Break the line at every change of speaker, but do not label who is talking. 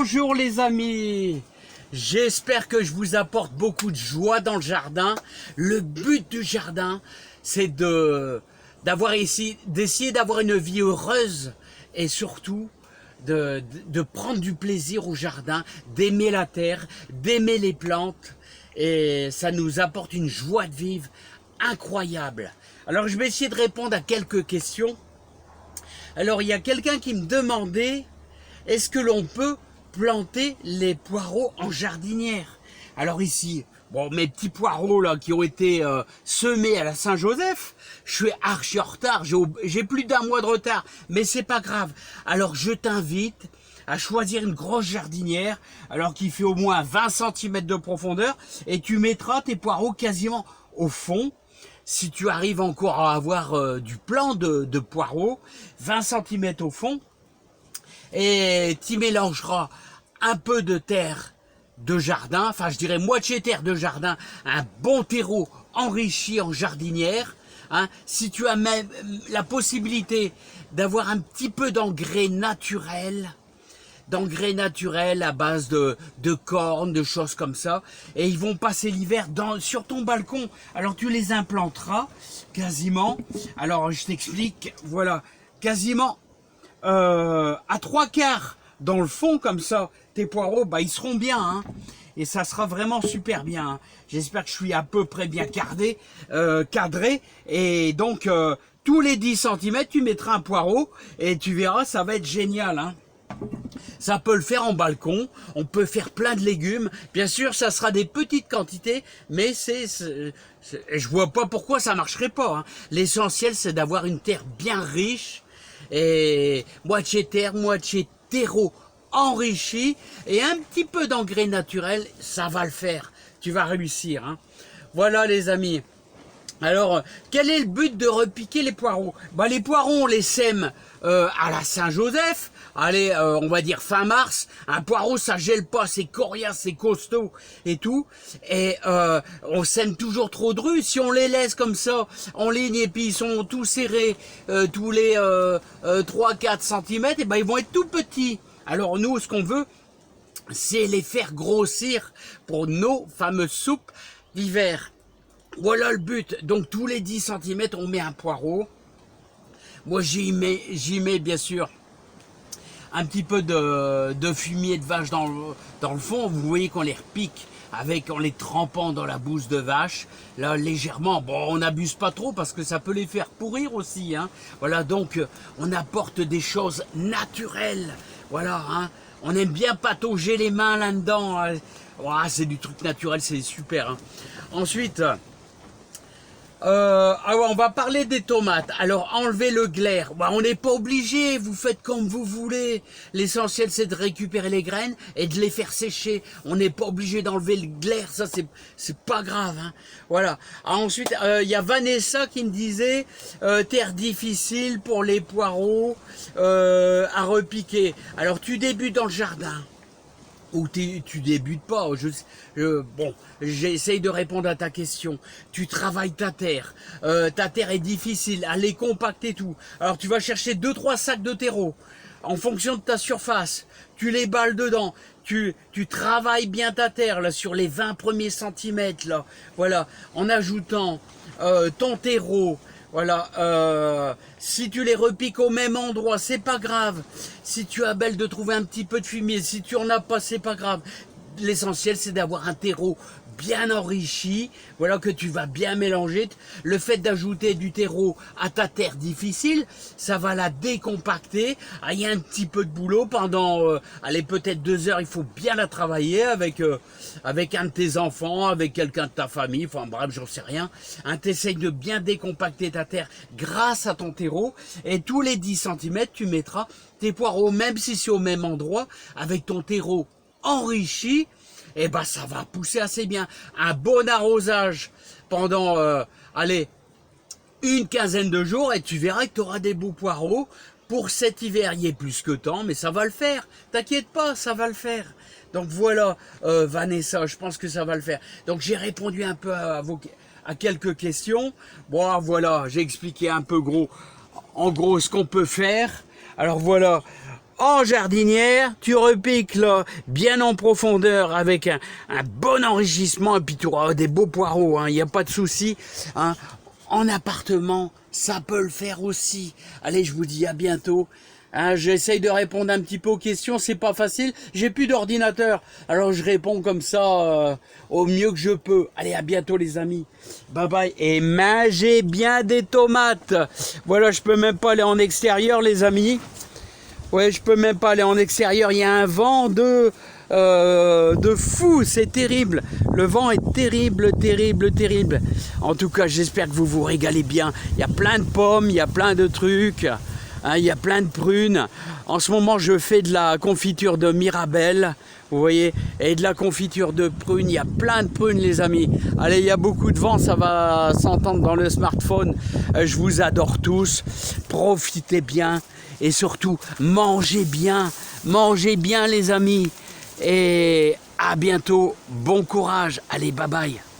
Bonjour les amis, j'espère que je vous apporte beaucoup de joie dans le jardin. Le but du jardin, c'est d'essayer d'avoir une vie heureuse et surtout de prendre du plaisir au jardin, d'aimer la terre, d'aimer les plantes, et ça nous apporte une joie de vivre incroyable. Alors je vais essayer de répondre à quelques questions. Alors il y a quelqu'un qui me demandait, est-ce que l'on peut planter les poireaux en jardinière? Alors ici, bon, mes petits poireaux là qui ont été semés à la Saint-Joseph, je suis archi en retard, j'ai plus d'un mois de retard, mais c'est pas grave. Alors je t'invite à choisir une grosse jardinière, alors qui fait au moins 20 cm de profondeur, et tu mettras tes poireaux quasiment au fond. Si tu arrives encore à avoir du plant de poireaux, 20 cm au fond, et tu mélangeras un peu de terre de jardin, enfin je dirais moitié terre de jardin, un bon terreau enrichi en jardinière. Hein. Si tu as même la possibilité d'avoir un petit peu d'engrais naturel à base de cornes, de choses comme ça, et ils vont passer l'hiver sur ton balcon. Alors tu les implanteras quasiment, alors je t'explique, voilà, quasiment à 3/4 dans le fond comme ça, tes poireaux, bah, ils seront bien, hein, et ça sera vraiment super bien. Hein. J'espère que je suis à peu près bien cadré, et donc tous les 10 cm, tu mettras un poireau, et tu verras, ça va être génial. Hein. Ça peut le faire en balcon, on peut faire plein de légumes. Bien sûr, ça sera des petites quantités, mais je vois pas pourquoi ça marcherait pas. Hein. L'essentiel, c'est d'avoir une terre bien riche, et moitié terre, moitié terreau enrichi, et un petit peu d'engrais naturel, ça va le faire. Tu vas réussir. Hein. Voilà les amis. Alors, quel est le but de repiquer les poireaux? Bah, les poireaux, on les sème à la Saint-Joseph. Allez, on va dire fin mars. Un poireau, ça gèle pas, c'est coriace, c'est costaud et tout. Et on sème toujours trop drus. Si on les laisse comme ça, en ligne, et puis ils sont tous serrés tous les 3-4 cm, et ben ils vont être tout petits. Alors nous, ce qu'on veut, c'est les faire grossir pour nos fameuses soupes d'hiver. Voilà le but. Donc tous les 10 cm, on met un poireau. Moi, j'y mets bien sûr un petit peu de fumier de vache dans le fond. Vous voyez qu'on les repique en les trempant dans la bouse de vache. Là, légèrement. Bon, on n'abuse pas trop parce que ça peut les faire pourrir aussi. Hein. Voilà, donc on apporte des choses naturelles. Voilà, hein. On aime bien patauger les mains là-dedans. Voilà, c'est du truc naturel, c'est super. Hein. Ensuite... on va parler des tomates. Alors, enlevez le glaire. Bah, on n'est pas obligé, vous faites comme vous voulez. L'essentiel, c'est de récupérer les graines et de les faire sécher. On n'est pas obligé d'enlever le glaire, ça, c'est pas grave. Hein. Voilà. Ensuite, il y a Vanessa qui me disait terre difficile pour les poireaux à repiquer. Alors, tu débutes dans le jardin. Ou tu débutes pas, bon, j'essaye de répondre à ta question. Tu travailles ta terre est difficile, elle est compacte et tout. Alors tu vas chercher 2-3 sacs de terreau, en fonction de ta surface, tu les balles dedans, tu travailles bien ta terre, là, sur les 20 premiers centimètres, là, voilà, en ajoutant ton terreau. Voilà, si tu les repiques au même endroit, c'est pas grave. Si tu as belle de trouver un petit peu de fumier, si tu en as pas, c'est pas grave. L'essentiel, c'est d'avoir un terreau bien enrichi, voilà, que tu vas bien mélanger. Le fait d'ajouter du terreau à ta terre difficile, ça va la décompacter. Il y a un petit peu de boulot pendant, allez, peut-être 2 heures, il faut bien la travailler avec un de tes enfants, avec quelqu'un de ta famille, enfin bref, j'en sais rien. Hein, t'essayes de bien décompacter ta terre grâce à ton terreau, et tous les 10 cm, tu mettras tes poireaux, même si c'est au même endroit, avec ton terreau enrichi, et ben ça va pousser assez bien. Un bon arrosage pendant, allez, une quinzaine de jours, et tu verras que tu auras des beaux poireaux. Pour cet hiver, il y est plus que temps, mais ça va le faire. T'inquiète pas, ça va le faire. Donc voilà, Vanessa, je pense que ça va le faire. Donc j'ai répondu un peu à quelques questions. Bon, voilà, j'ai expliqué un peu en gros ce qu'on peut faire. Alors voilà. en jardinière, tu repiques là, bien en profondeur avec un bon enrichissement et puis tu auras des beaux poireaux, il n'y a pas de souci. Hein. En appartement, ça peut le faire aussi. Allez, je vous dis à bientôt. Hein, j'essaye de répondre un petit peu aux questions, c'est pas facile. J'ai plus d'ordinateur, alors je réponds comme ça au mieux que je peux. Allez, à bientôt les amis. Bye bye. Et mangez bien des tomates. Voilà, je peux même pas aller en extérieur les amis. Ouais, je peux même pas aller en extérieur. Il y a un vent de fou, c'est terrible. Le vent est terrible, terrible, terrible. En tout cas, j'espère que vous vous régalez bien. Il y a plein de pommes, il y a plein de trucs. Hein, il y a plein de prunes. En ce moment, je fais de la confiture de Mirabelle, vous voyez, et de la confiture de prunes. Il y a plein de prunes, les amis. Allez, il y a beaucoup de vent, ça va s'entendre dans le smartphone. Je vous adore tous. Profitez bien et surtout, mangez bien, les amis. Et à bientôt. Bon courage. Allez, bye bye.